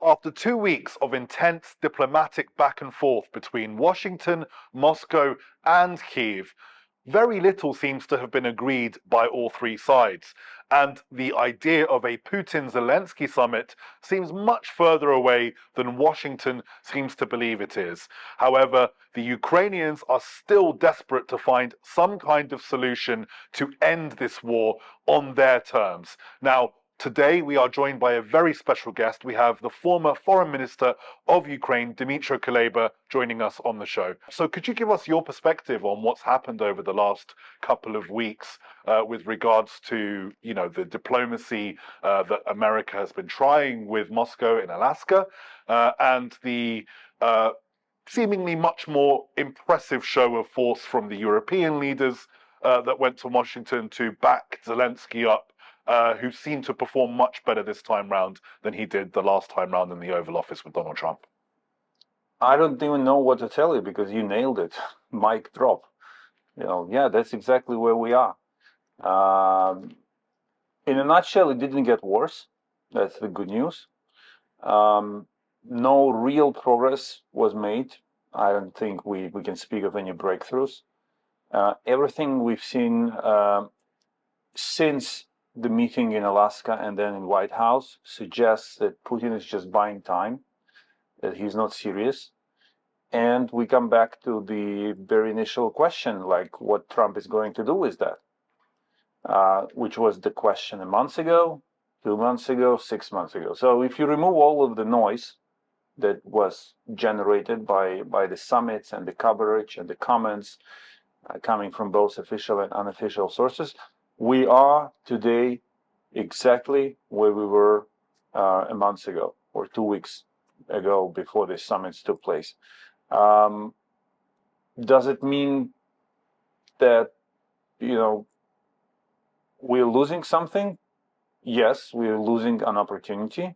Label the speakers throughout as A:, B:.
A: After 2 weeks of intense diplomatic back and forth between Washington, Moscow, and Kyiv, very little seems to have been agreed by all three sides, and the idea of a Putin-Zelensky summit seems much further away than Washington seems to believe it is. However, the Ukrainians are still desperate to find some kind of solution to end this war on their terms. Now, today, we are joined by a very special guest. We have the former Foreign Minister of Ukraine, Dmytro Kuleba, joining us on the show. So could you give us your perspective on what's happened over the last couple of weeks with regards to, the diplomacy that America has been trying with Moscow in Alaska and the seemingly much more impressive show of force from the European leaders that went to Washington to back Zelensky up, who seemed to perform much better this time round than he did the last time round in the Oval Office with Donald Trump?
B: I don't even know what to tell you because you nailed it. Mic drop. Yeah, that's exactly where we are. In a nutshell, it didn't get worse. That's the good news. No real progress was made. I don't think we can speak of any breakthroughs. Everything we've seen since the meeting in Alaska and then in White House suggests that Putin is just buying time, that he's not serious. And we come back to the very initial question, like what Trump is going to do with that, which was the question a month ago, 2 months ago, 6 months ago. So if you remove all of the noise that was generated by the summits and the coverage and the comments coming from both official and unofficial sources, we are today exactly where we were a month ago or 2 weeks ago before the summits took place. Does it mean that, we're losing something? Yes, we're losing an opportunity.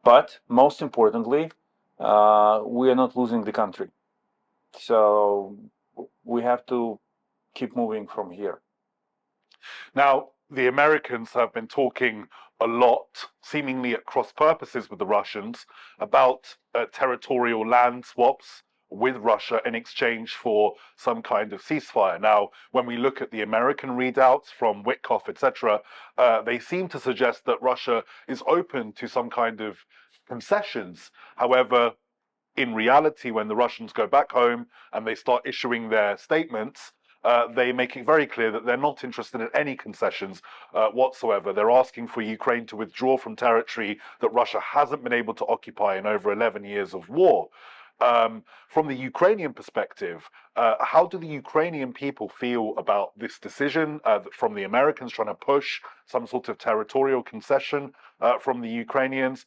B: But most importantly, we are not losing the country. So we have to keep moving from here.
A: Now, the Americans have been talking a lot, seemingly at cross purposes with the Russians, about territorial land swaps with Russia in exchange for some kind of ceasefire. Now, when we look at the American readouts from Witkoff, etc., they seem to suggest that Russia is open to some kind of concessions. However, in reality, when the Russians go back home and they start issuing their statements, they make it very clear that they're not interested in any concessions whatsoever. They're asking for Ukraine to withdraw from territory that Russia hasn't been able to occupy in over 11 years of war. From the Ukrainian perspective, how do the Ukrainian people feel about this decision from the Americans trying to push some sort of territorial concession from the Ukrainians?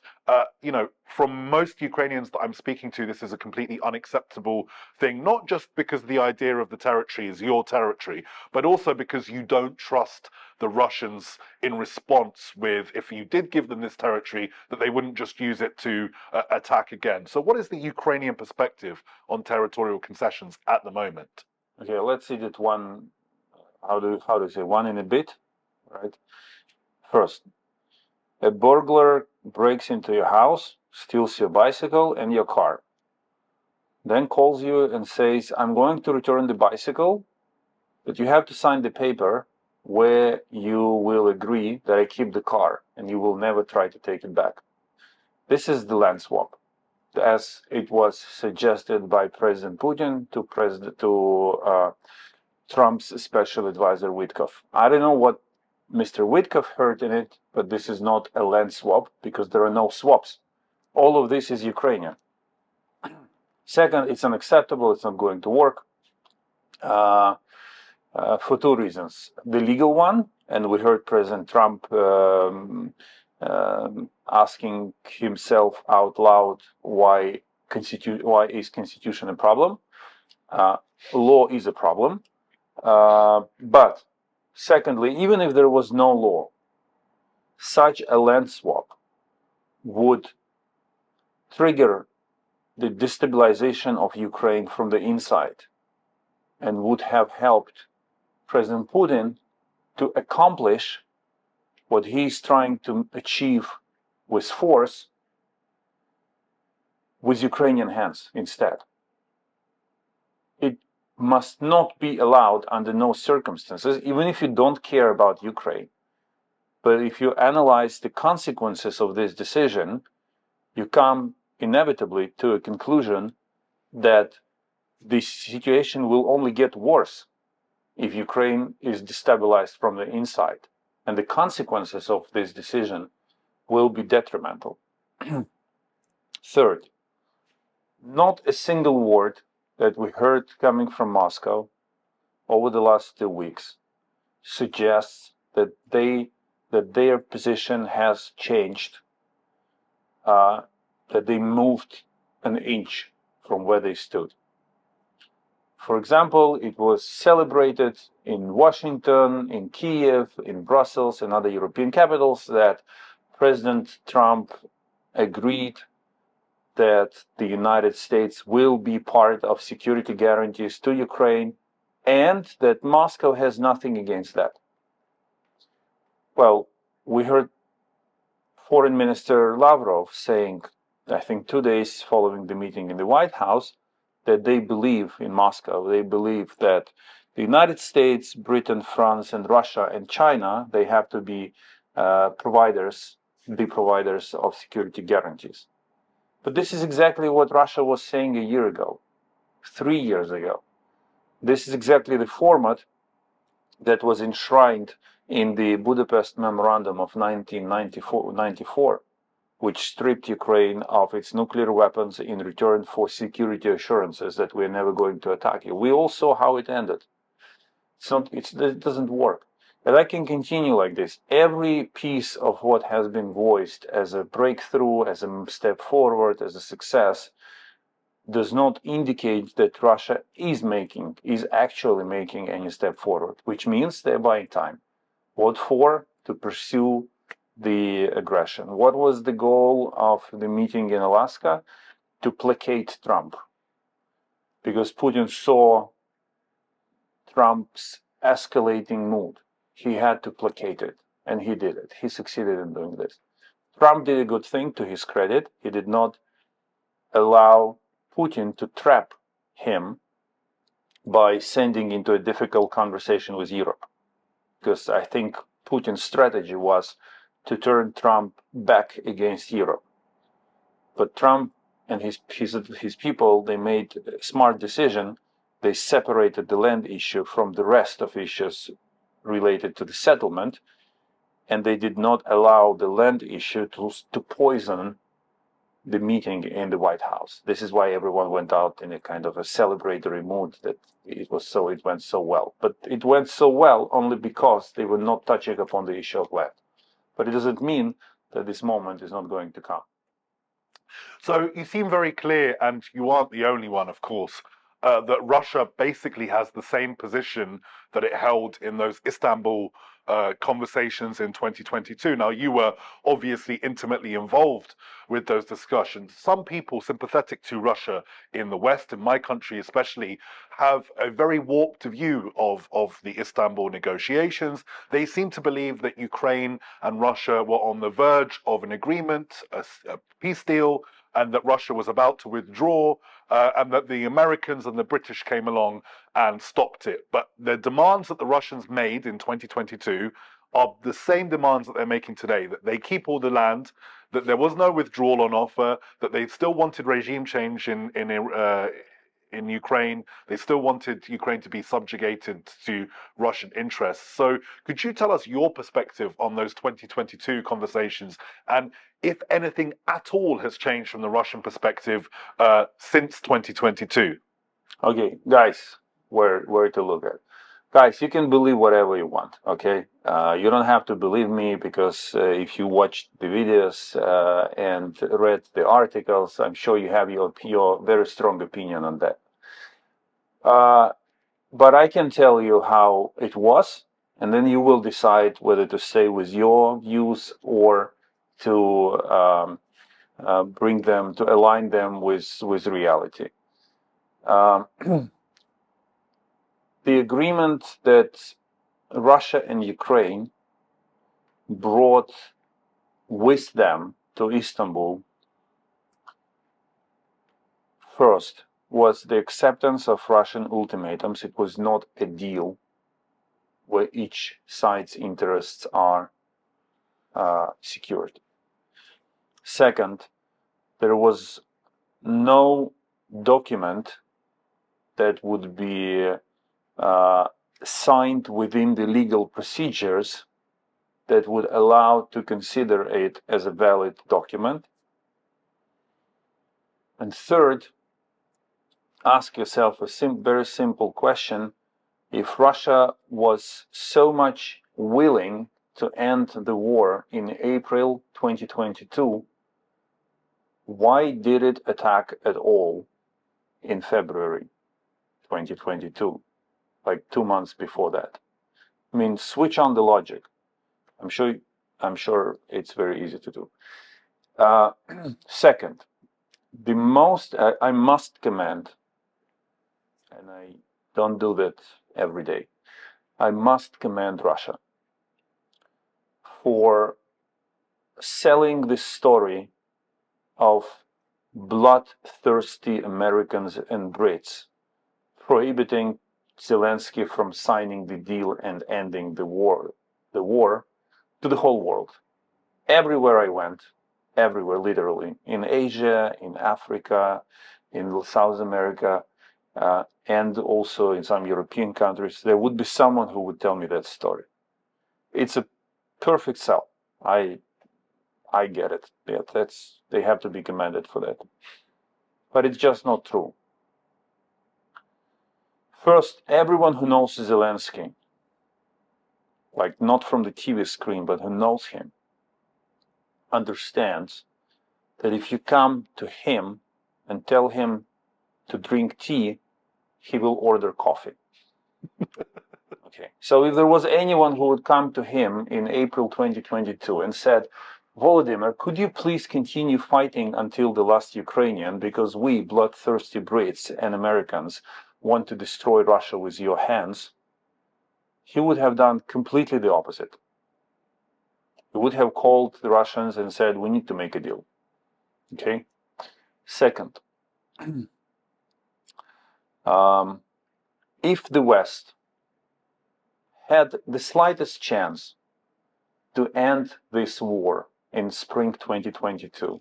A: From most Ukrainians that I'm speaking to, this is a completely unacceptable thing, not just because the idea of the territory is your territory, but also because you don't trust the Russians in response with, if you did give them this territory, that they wouldn't just use it to attack again. So what is the Ukrainian perspective on territorial concessions at the moment?
B: Okay, let's see that one, how do you say, one in a bit, right? First, a burglar breaks into your house, steals your bicycle and your car, then calls you and says, I'm going to return the bicycle, but you have to sign the paper where you will agree that I keep the car and you will never try to take it back. This is the land swap, as it was suggested by President Putin to Trump's special advisor Witkoff. I don't know what Mr. Witkoff heard in it, but this is not a land swap because there are no swaps. All of this is Ukrainian. Second, it's unacceptable. It's not going to work for two reasons. The legal one, and we heard President Trump asking himself out loud why is constitution a problem. Law is a problem. But secondly, even if there was no law, such a land swap would trigger the destabilization of Ukraine from the inside and would have helped President Putin to accomplish what he is trying to achieve with force with Ukrainian hands instead. It must not be allowed under no circumstances, even if you don't care about Ukraine. But if you analyze the consequences of this decision, you come inevitably to a conclusion that the situation will only get worse if Ukraine is destabilized from the inside. And the consequences of this decision will be detrimental. Third, not a single word that we heard coming from Moscow over the last 2 weeks suggests that their position has changed, that they moved an inch from where they stood. For example, it was celebrated in Washington, in Kiev, in Brussels, and other European capitals that President Trump agreed that the United States will be part of security guarantees to Ukraine, and that Moscow has nothing against that. Well, we heard Foreign Minister Lavrov saying, I think 2 days following the meeting in the White House, that they believe in Moscow, they believe that the United States, Britain, France, and Russia and China, they have to be providers of security guarantees. But this is exactly what Russia was saying a year ago, 3 years ago. This is exactly the format that was enshrined in the Budapest Memorandum of 1994, which stripped Ukraine of its nuclear weapons in return for security assurances that we're never going to attack you. We all saw how it ended. It doesn't work. And I can continue like this. Every piece of what has been voiced as a breakthrough, as a step forward, as a success, does not indicate that Russia is actually making any step forward, which means they're buying time. What for? To pursue the aggression. What was the goal of the meeting in Alaska? To placate Trump. Because Putin saw Trump's escalating mood. He had to placate it, and he did it. He succeeded in doing this. Trump did a good thing to his credit. He did not allow Putin to trap him by sending into a difficult conversation with Europe. Because I think Putin's strategy was to turn Trump back against Europe. But Trump and his people, they made a smart decision. They separated the land issue from the rest of issues related to the settlement, and they did not allow the land issue to poison the meeting in the White House. This is why everyone went out in a kind of a celebratory mood that it went so well. But it went so well only because they were not touching upon the issue of land. But it doesn't mean that this moment is not going to come.
A: So you seem very clear, and you aren't the only one, of course, that Russia basically has the same position that it held in those Istanbul conversations in 2022. Now, you were obviously intimately involved with those discussions. Some people sympathetic to Russia in the West, in my country especially, have a very warped view of the Istanbul negotiations. They seem to believe that Ukraine and Russia were on the verge of an agreement, a peace deal, and that Russia was about to withdraw, and that the Americans and the British came along and stopped it. But the demands that the Russians made in 2022 are the same demands that they're making today, that they keep all the land, that there was no withdrawal on offer, that they still wanted regime change in Ukraine. They still wanted Ukraine to be subjugated to Russian interests. So could you tell us your perspective on those 2022 conversations, and if anything at all has changed from the Russian perspective since 2022?
B: Okay, guys, where to look at? Guys, you can believe whatever you want, okay? You don't have to believe me, because if you watched the videos and read the articles, I'm sure you have your very strong opinion on that. But I can tell you how it was, and then you will decide whether to stay with your views or to align them with reality. The agreement that Russia and Ukraine brought with them to Istanbul first was the acceptance of Russian ultimatums. It was not a deal where each side's interests are secured. Second, there was no document that would be signed within the legal procedures that would allow to consider it as a valid document. And third, ask yourself a very simple question. If Russia was so much willing to end the war in April 2022, why did it attack at all in February 2022, like 2 months before that? I mean, switch on the logic. I'm sure it's very easy to do. Second, the most I must commend, and I don't do that every day, I must commend Russia for selling the story of bloodthirsty Americans and Brits prohibiting Zelensky from signing the deal and ending the war to the whole world. Everywhere I went, everywhere literally, in Asia, in Africa, in South America, and also in some European countries, there would be someone who would tell me that story. It's a perfect sell. I get it. Yeah, they have to be commended for that. But it's just not true. First, everyone who knows Zelensky, like not from the TV screen, but who knows him, understands that if you come to him and tell him to drink tea, he will order coffee. Okay. So if there was anyone who would come to him in April 2022 and said, Volodymyr, could you please continue fighting until the last Ukrainian, because we, bloodthirsty Brits and Americans, want to destroy Russia with your hands, he would have done completely the opposite. He would have called the Russians and said, we need to make a deal. Okay? Second, if the West had the slightest chance to end this war in spring 2022,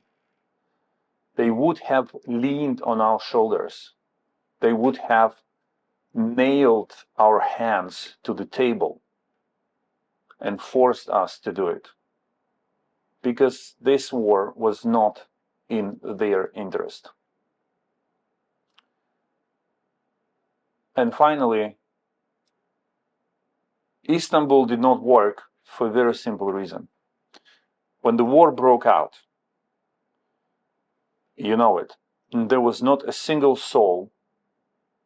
B: they would have leaned on our shoulders. They would have nailed our hands to the table and forced us to do it. Because this war was not in their interest. And finally, Istanbul did not work for a very simple reason. When the war broke out, you know it, there was not a single soul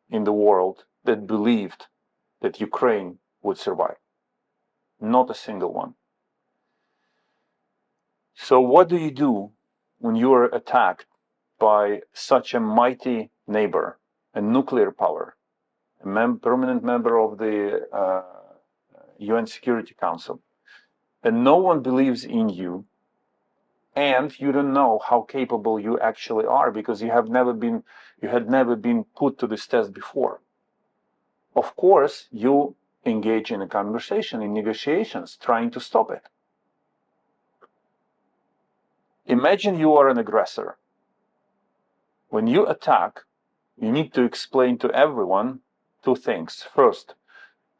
B: in the world that believed that Ukraine would survive. Not a single one. So what do you do when you are attacked by such a mighty neighbor, a nuclear power, a permanent member of the UN Security Council, and no one believes in you, and you don't know how capable you actually are because you had never been put to this test before? Of course, you engage in a conversation, in negotiations, trying to stop it. Imagine you are an aggressor. When you attack, you need to explain to everyone two things. First,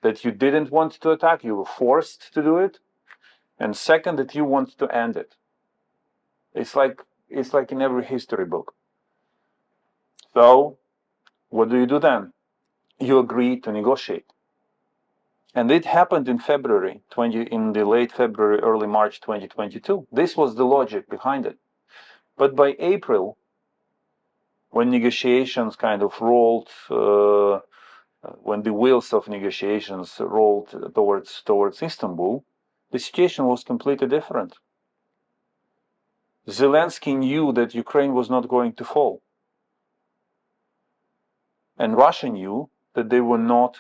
B: that you didn't want to attack, you were forced to do it. And second, that you want to end it. It's like in every history book. So, what do you do then? You agree to negotiate. And it happened in February, in the late February, early March 2022. This was the logic behind it. But by April, when negotiations kind of rolled, when the wheels of negotiations rolled towards Istanbul, the situation was completely different. Zelensky knew that Ukraine was not going to fall. And Russia knew that they were not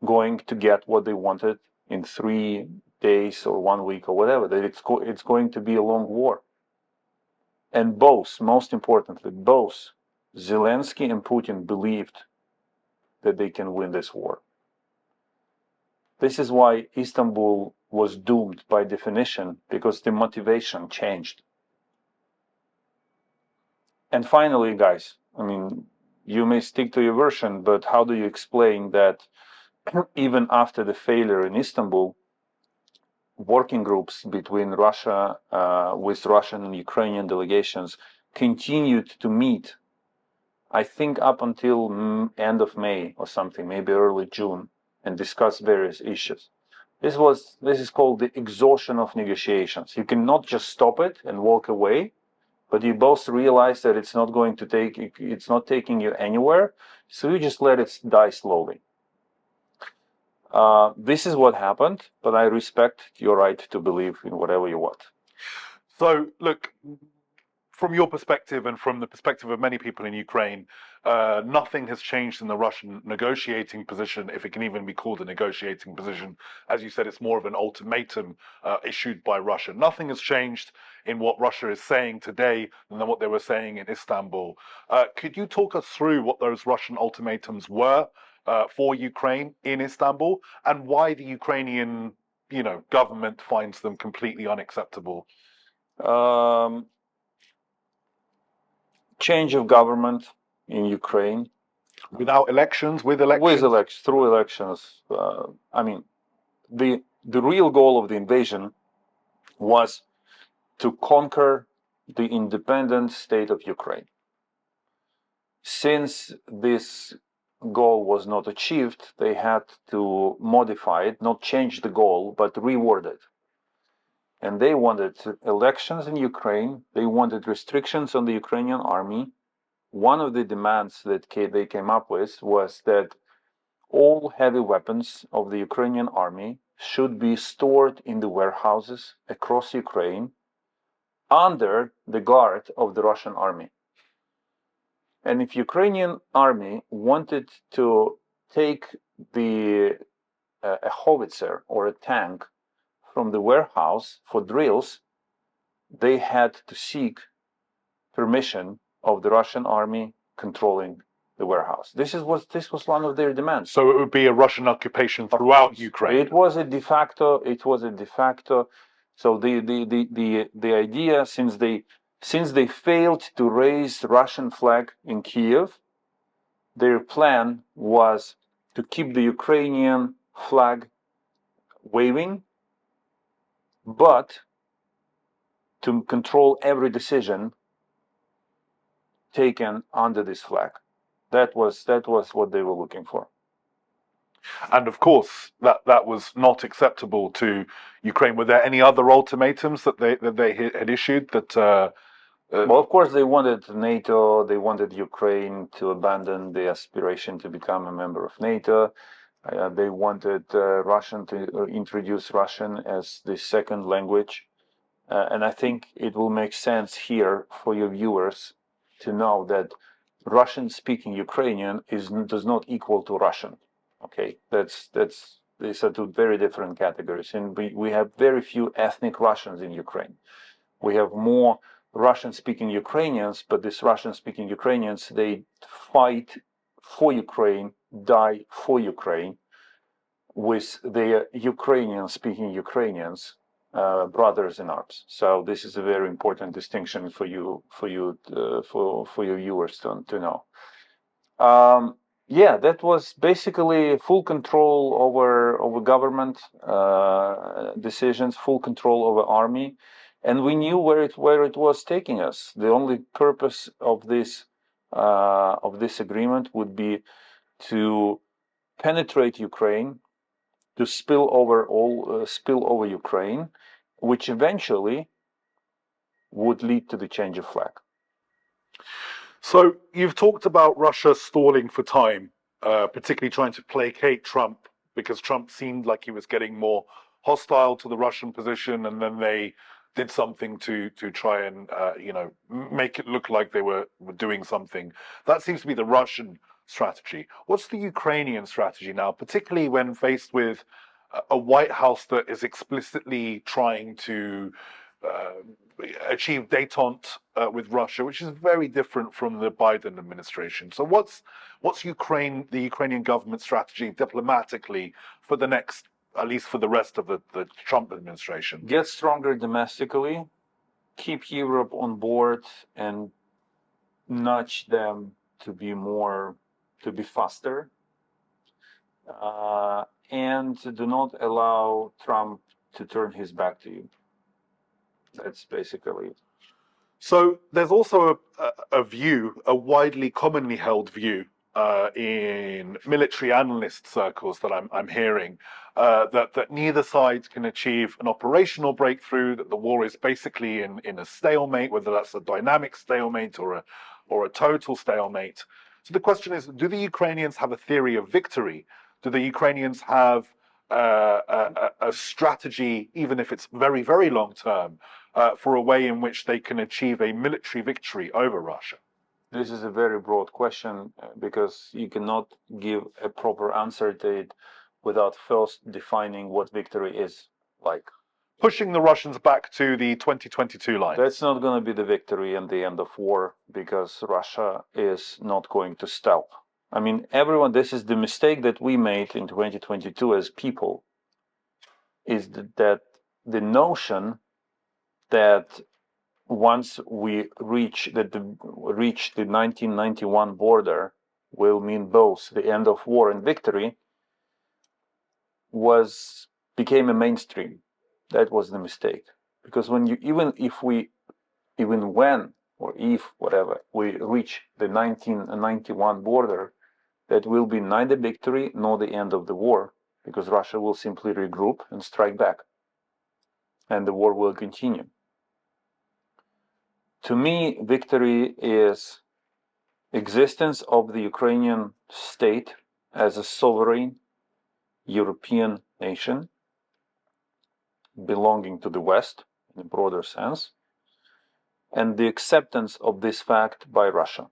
B: going to get what they wanted in 3 days or 1 week or whatever, that it's going to be a long war. And both, most importantly, both Zelensky and Putin believed that they can win this war. This is why Istanbul was doomed by definition, because the motivation changed. And finally, guys, I mean, you may stick to your version, but how do you explain that even after the failure in Istanbul, working groups between Russia, with Russian and Ukrainian delegations continued to meet, I think up until end of May or something, maybe early June, and discuss various issues. This is called the exhaustion of negotiations. You cannot just stop it and walk away, but you both realize that it's not taking you anywhere, so you just let it die slowly. This is what happened, but I respect your right to believe in whatever you want.
A: So, look, from your perspective and from the perspective of many people in Ukraine, nothing has changed in the Russian negotiating position, if it can even be called a negotiating position. As you said, it's more of an ultimatum issued by Russia. Nothing has changed in what Russia is saying today than what they were saying in Istanbul. Could you talk us through what those Russian ultimatums were for Ukraine in Istanbul, and why the Ukrainian, government finds them completely unacceptable?
B: Change of government in Ukraine.
A: Without elections, with elections?
B: With elections, through elections. I mean, the real goal of the invasion was to conquer the independent state of Ukraine. Since this goal was not achieved, they had to modify it, not change the goal, but reword it. And they wanted elections in Ukraine, they wanted restrictions on the Ukrainian army. One of the demands that they came up with was that all heavy weapons of the Ukrainian army should be stored in the warehouses across Ukraine under the guard of the Russian army. And if Ukrainian army wanted to take a howitzer or a tank from the warehouse for drills, they had to seek permission of the Russian army controlling the warehouse. This was one of their demands.
A: So it would be a Russian occupation throughout Ukraine.
B: It was a de facto. So the idea, since they failed to raise the Russian flag in Kiev, their plan was to keep the Ukrainian flag waving, but to control every decision taken under this flag. That was what they were looking for.
A: And of course, that was not acceptable to Ukraine. Were there any other ultimatums that they had issued that?
B: Well, of course, they wanted NATO. They wanted Ukraine to abandon the aspiration to become a member of NATO. They wanted Russian to introduce Russian as the second language. And I think it will make sense here for your viewers to know that Russian-speaking Ukrainian does not equal to Russian. Okay, these are two very different categories, and we have very few ethnic Russians in Ukraine. We have more Russian-speaking Ukrainians, but these Russian-speaking Ukrainians, they fight for Ukraine, die for Ukraine, with their Ukrainian-speaking Ukrainians, brothers in arms. So this is a very important distinction for your viewers to know. Yeah, that was basically full control over government decisions, full control over army, and we knew where it was taking us. The only purpose of this agreement would be to penetrate Ukraine, to spill over Ukraine, which eventually would lead to the change of flag.
A: So you've talked about Russia stalling for time, particularly trying to placate Trump, because Trump seemed like he was getting more hostile to the Russian position, and then they did something to try and make it look like they were doing something. That seems to be the Russian strategy. What's the Ukrainian strategy now, particularly when faced with a White House that is explicitly trying to achieved détente with Russia, which is very different from the Biden administration. So what's the Ukrainian government strategy diplomatically for the next, at least for the rest of the Trump administration?
B: Get stronger domestically, keep Europe on board, and nudge them to be faster, and do not allow Trump to turn his back to you. That's basically it.
A: So there's also a view, a widely commonly held view in military analyst circles that I'm hearing, that neither side can achieve an operational breakthrough, that the war is basically in a stalemate, whether that's a dynamic stalemate or a total stalemate. So the question is, do the Ukrainians have a theory of victory? Do the Ukrainians have a strategy, even if it's very, very long term, for a way in which they can achieve a military victory over Russia?
B: This is a very broad question because you cannot give a proper answer to it without first defining what victory is like.
A: Pushing the Russians back to the 2022 line.
B: That's not going to be the victory and the end of war, because Russia is not going to stop. I mean, everyone, this is the mistake that we made in 2022 as people, is that the notion that once we reach the 1991 border will mean both the end of war and victory became a mainstream. That was the mistake, because when if we reach the 1991 border, that will be neither victory nor the end of the war, because Russia will simply regroup and strike back, and the war will continue. To me, victory is existence of the Ukrainian state as a sovereign European nation belonging to the West in a broader sense, and the acceptance of this fact by Russia.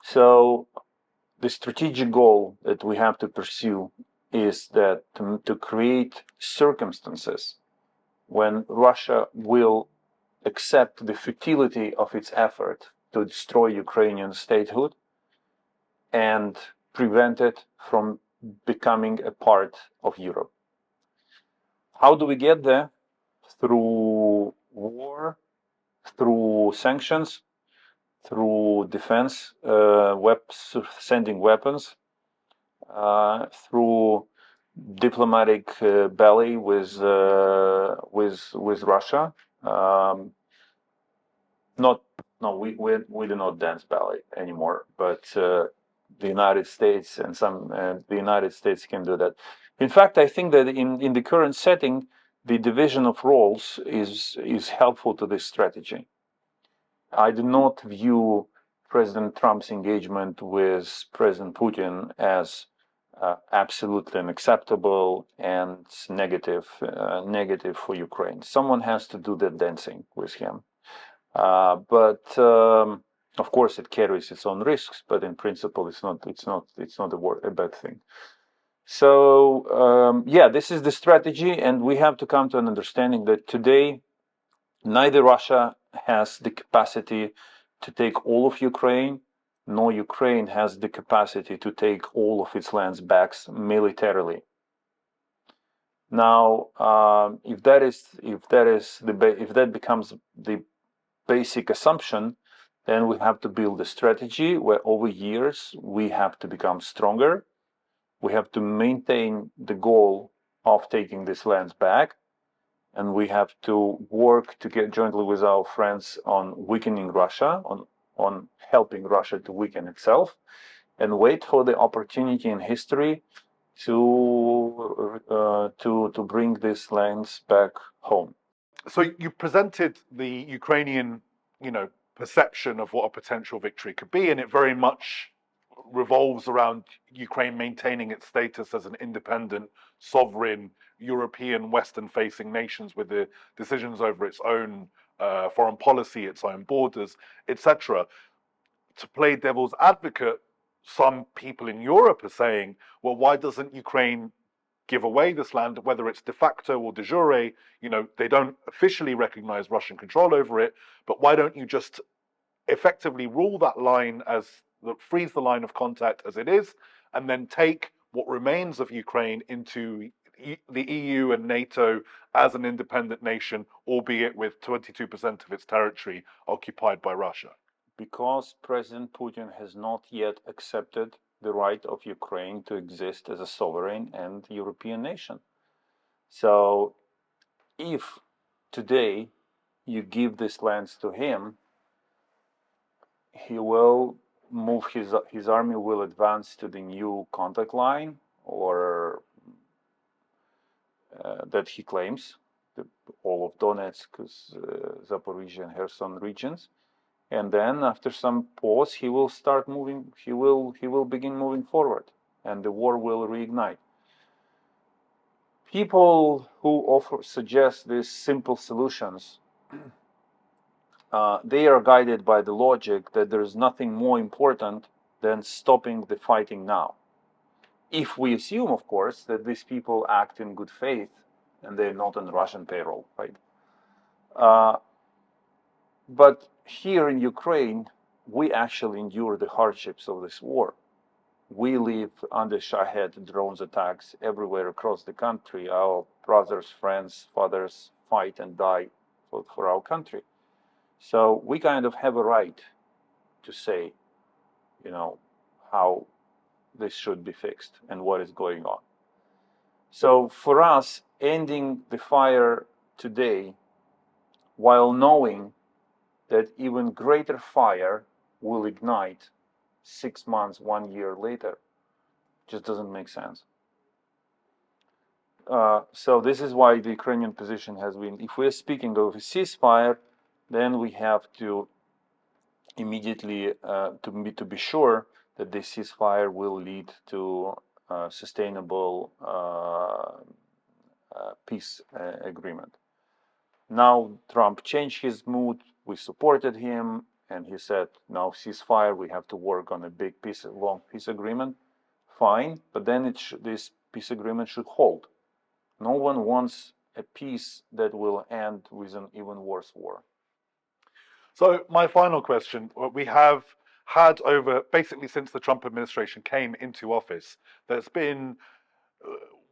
B: So the strategic goal that we have to pursue is that to create circumstances when Russia will accept the futility of its effort to destroy Ukrainian statehood and prevent it from becoming a part of Europe. How do we get there? Through war, through sanctions, through defense, sending weapons, through diplomatic ballet with Russia. We do not dance ballet anymore, but the United States and the United States can do that. In fact, I think that in the current setting, the division of roles is helpful to this strategy. I do not view President Trump's engagement with President Putin as absolutely unacceptable and negative for Ukraine. Someone has to do that dancing with him. But of course, it carries its own risks. But in principle, it's not a bad thing. So this is the strategy, and we have to come to an understanding that today, neither Russia has the capacity to take all of Ukraine, nor Ukraine has the capacity to take all of its lands back militarily. Now, if that becomes the basic assumption, then we have to build a strategy where over years we have to become stronger. We have to maintain the goal of taking these lands back, and we have to work jointly with our friends on weakening Russia, on helping Russia to weaken itself, and wait for the opportunity in history to bring these lands back home.
A: So you presented the Ukrainian, perception of what a potential victory could be, and it very much revolves around Ukraine maintaining its status as an independent, sovereign, European, Western-facing nations with the decisions over its own foreign policy, its own borders, etc. To play devil's advocate, some people in Europe are saying, well, why doesn't Ukraine give away this land, whether it's de facto or de jure. You know, they don't officially recognize Russian control over it, but why don't you just effectively rule that line as freeze the line of contact as it is, and then take what remains of Ukraine into the EU and NATO as an independent nation, albeit with 22% of its territory occupied by Russia?
B: Because President Putin has not yet accepted the right of Ukraine to exist as a sovereign and European nation. So if today you give these lands to him, he will move his army will advance to the new contact line, or that he claims, all of Donetsk, Zaporizhia, and Kherson regions, and then after some pause, he will start moving. He will begin moving forward, and the war will reignite. People who suggest these simple solutions, they are guided by the logic that there is nothing more important than stopping the fighting now. If we assume, of course, that these people act in good faith and they're not on Russian payroll, right? But here in Ukraine, we actually endure the hardships of this war. We live under Shahed drones attacks everywhere across the country. Our brothers, friends, fathers fight and die for our country. So we kind of have a right to say, you know, how this should be fixed and what is going on. So for us, ending the fire today, while knowing that even greater fire will ignite 6 months, 1 year later, just doesn't make sense. So this is why the Ukrainian position has been, if we're speaking of a ceasefire, then we have to immediately to be sure that this ceasefire will lead to sustainable peace agreement. Now Trump changed his mood. We supported him, and he said, "Now ceasefire. We have to work on a big peace, long peace agreement." Fine, but then this peace agreement should hold. No one wants a peace that will end with an even worse war.
A: So my final question, we have had over basically since the Trump administration came into office, there's been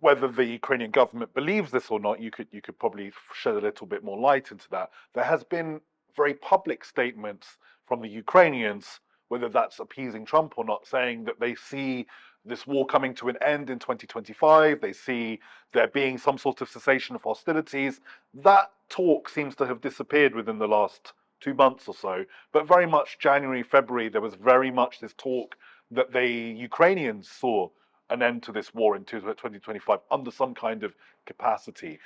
A: whether the Ukrainian government believes this or not, you could probably shed a little bit more light into that. There has been very public statements from the Ukrainians, whether that's appeasing Trump or not, saying that they see this war coming to an end in 2025. They see there being some sort of cessation of hostilities. That talk seems to have disappeared within the last 2 months or so. But very much January, February, there was very much this talk that the Ukrainians saw an end to this war in 2025 under some kind of capacity.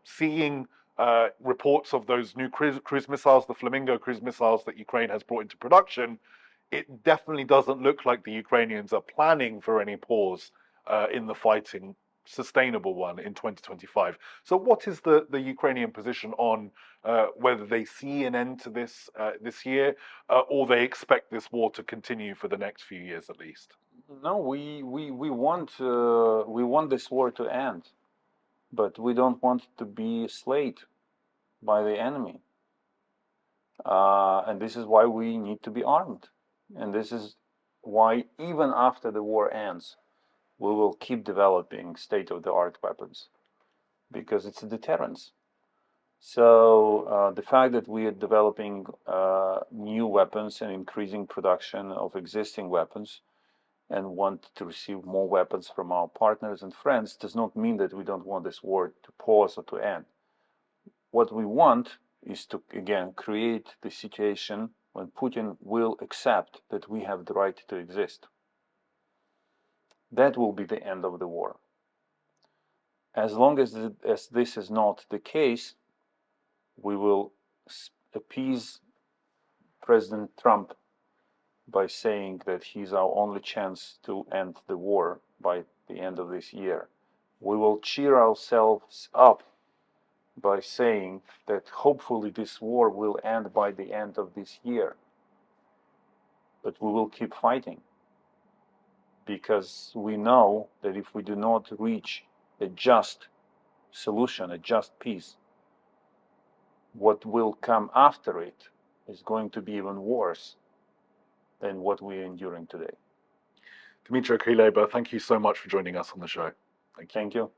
A: Seeing reports of those new cruise missiles, the Flamingo cruise missiles that Ukraine has brought into production, it definitely doesn't look like the Ukrainians are planning for any pause in the fighting, sustainable one, in 2025. So what is the Ukrainian position on whether they see an end to this this year, or they expect this war to continue for the next few years at least?
B: No, we want this war to end, but we don't want it to be slayed by the enemy. And this is why we need to be armed. And this is why even after the war ends, we will keep developing state-of-the-art weapons, because it's a deterrence. So the fact that we are developing new weapons and increasing production of existing weapons and want to receive more weapons from our partners and friends does not mean that we don't want this war to pause or to end. What we want is to, again, create the situation when Putin will accept that we have the right to exist. That will be the end of the war. As long as this is not the case, we will appease President Trump by saying that he's our only chance to end the war by the end of this year. We will cheer ourselves up by saying that hopefully this war will end by the end of this year. But we will keep fighting, because we know that if we do not reach a just solution, a just peace, what will come after it is going to be even worse than what we're enduring today.
A: Dmytro Kuleba, thank you so much for joining us on the show. Thank you.
B: Thank you.